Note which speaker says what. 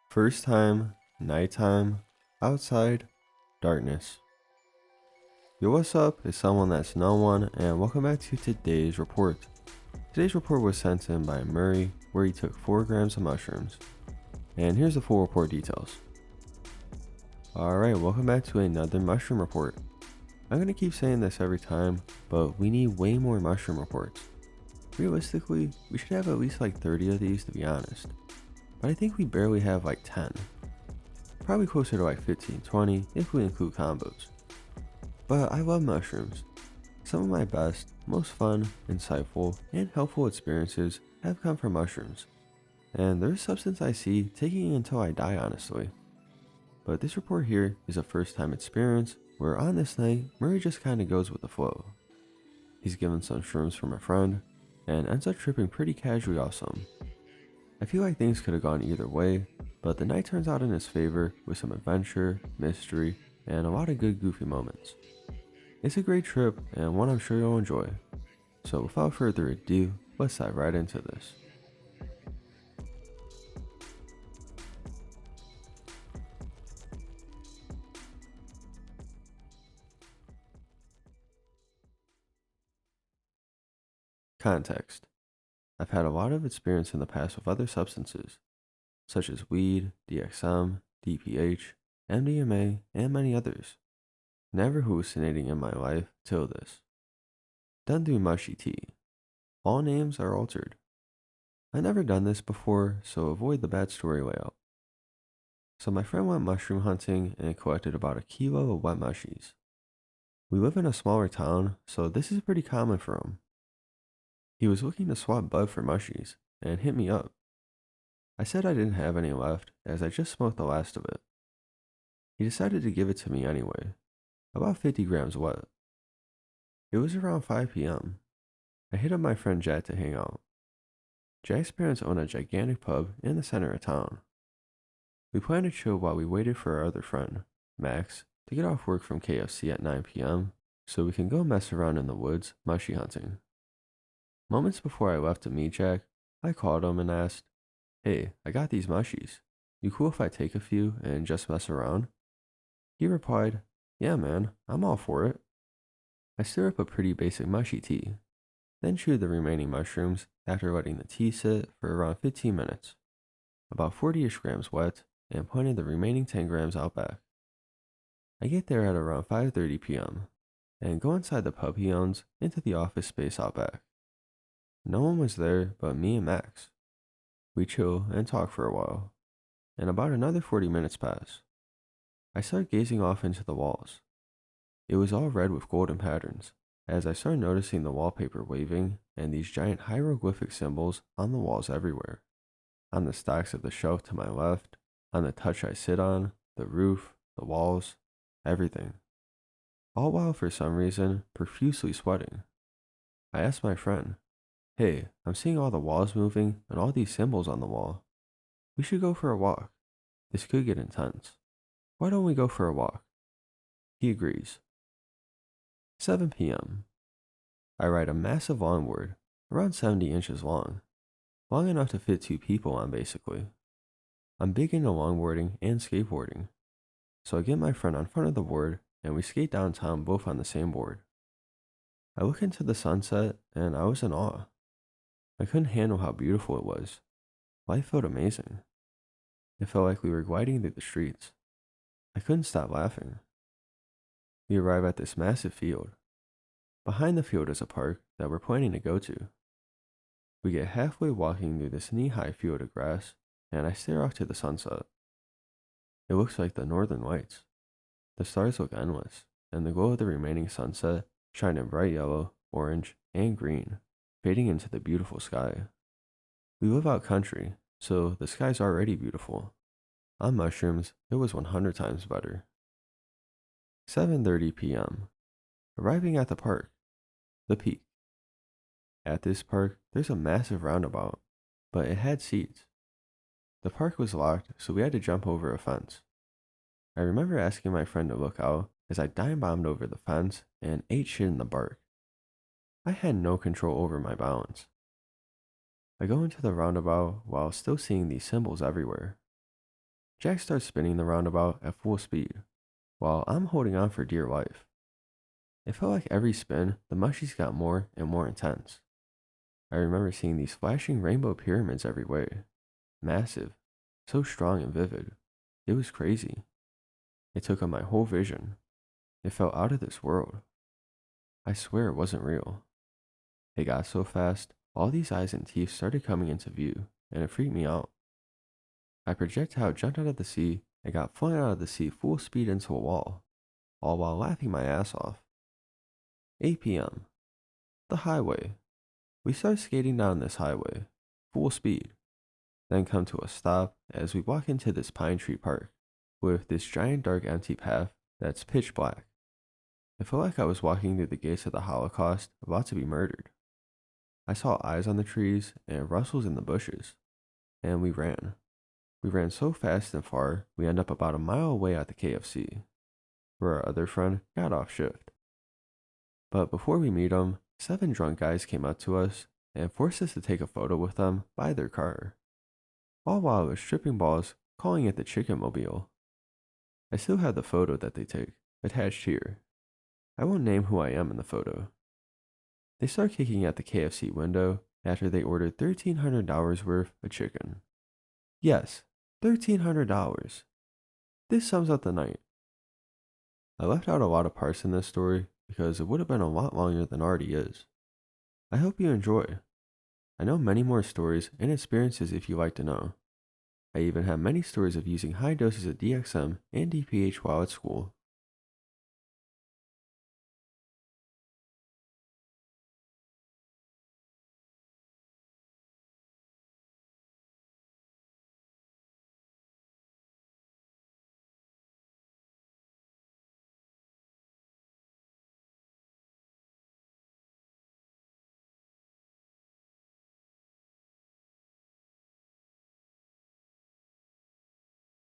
Speaker 1: First time, nighttime, outside, darkness. Yo, what's up? It's someone that's no one, and welcome back to today's report. Today's report was sent in by Murry, where he took 4 grams of mushrooms. And here's the full report details. Alright, welcome back to another mushroom report. I'm gonna keep saying this every time, but we need way more mushroom reports. Realistically, we should have at least like 30 of these to be honest. But I think we barely have like 10. Probably closer to like 15, 20 if we include combos. But I love mushrooms. Some of my best, most fun, insightful, and helpful experiences have come from mushrooms. And they're a substance I see taking until I die honestly. But this report here is a first time experience where on this night, Murray just kinda goes with the flow. He's given some shrooms from a friend, and ends up tripping pretty casually off some. I feel like things could have gone either way, but the night turns out in his favor with some adventure, mystery, and a lot of good goofy moments. It's a great trip and one I'm sure you'll enjoy. So without further ado, let's dive right into this. Context. I've had a lot of experience in the past with other substances, such as weed, DXM, DPH, MDMA, and many others. Never hallucinating in my life till this. Done through mushy tea. All names are altered. I never done this before, so avoid the bad story layout. So my friend went mushroom hunting and collected about a kilo of wet mushies. We live in a smaller town, so this is pretty common for him. He was looking to swap bud for mushies and hit me up. I said I didn't have any left as I just smoked the last of it. He decided to give it to me anyway, about 50 grams wet. It was around 5 p.m. I hit up my friend Jack to hang out. Jack's parents own a gigantic pub in the center of town. We planned to chill while we waited for our other friend, Max, to get off work from KFC at 9 p.m. so we can go mess around in the woods mushy hunting. Moments before I left to meet Jack, I called him and asked, "Hey, I got these mushies. You cool if I take a few and just mess around?" He replied, "Yeah man, I'm all for it." I stir up a pretty basic mushy tea, then chewed the remaining mushrooms after letting the tea sit for around 15 minutes, about 40-ish grams wet, and pointed the remaining 10 grams out back. I get there at around 5:30 p.m. and go inside the pub he owns into the office space out back. No one was there but me and Max. We chill and talk for a while, and about another 40 minutes pass. I start gazing off into the walls. It was all red with golden patterns, as I started noticing the wallpaper waving and these giant hieroglyphic symbols on the walls everywhere. On the stacks of the shelf to my left, on the touch I sit on, the roof, the walls, everything. All while for some reason profusely sweating. I asked my friend, "Hey, I'm seeing all the walls moving and all these symbols on the wall. We should go for a walk. This could get intense. Why don't we go for a walk?" He agrees. 7 p.m. I ride a massive longboard, around 70 inches long enough to fit 2 people on basically. I'm big into longboarding and skateboarding, so I get my friend on front of the board and we skate downtown both on the same board. I look into the sunset and I was in awe. I couldn't handle how beautiful it was. Life felt amazing. It felt like we were gliding through the streets. I couldn't stop laughing. We arrive at this massive field. Behind the field is a park that we're planning to go to. We get halfway walking through this knee-high field of grass, and I stare off to the sunset. It looks like the northern lights. The stars look endless, and the glow of the remaining sunset shine in bright yellow, orange, and green, fading into the beautiful sky. We live out country, so the sky's already beautiful. On mushrooms, it was 100 times better. 7:30 p.m. Arriving at the park, the peak. At this park, there's a massive roundabout, but it had seats. The park was locked, so we had to jump over a fence. I remember asking my friend to look out as I dime bombed over the fence and ate shit in the bark. I had no control over my balance. I go into the roundabout while still seeing these symbols everywhere. Jack starts spinning the roundabout at full speed, while I'm holding on for dear life. It felt like every spin, the mushies got more and more intense. I remember seeing these flashing rainbow pyramids every way. Massive, so strong and vivid. It was crazy. It took on my whole vision. It felt out of this world. I swear it wasn't real. It got so fast, all these eyes and teeth started coming into view, and it freaked me out. I projectile jumped out of the sea and got flung out of the sea full speed into a wall, all while laughing my ass off. 8 p.m. The highway. We start skating down this highway, full speed, then come to a stop as we walk into this pine tree park with this giant dark empty path that's pitch black. It felt like I was walking through the gates of the Holocaust, about to be murdered. I saw eyes on the trees and rustles in the bushes, and we ran. We ran so fast and far, we end up about a mile away at the KFC, where our other friend got off shift. But before we meet him, 7 drunk guys came up to us and forced us to take a photo with them by their car, all while I was tripping balls calling it the Chicken Mobile. I still have the photo that they take, attached here. I won't name who I am in the photo. They start kicking at the KFC window after they ordered $1,300 worth of chicken. Yes, $1,300. This sums up the night. I left out a lot of parts in this story because it would have been a lot longer than already is. I hope you enjoy. I know many more stories and experiences if you like to know. I even have many stories of using high doses of DXM and DPH while at school.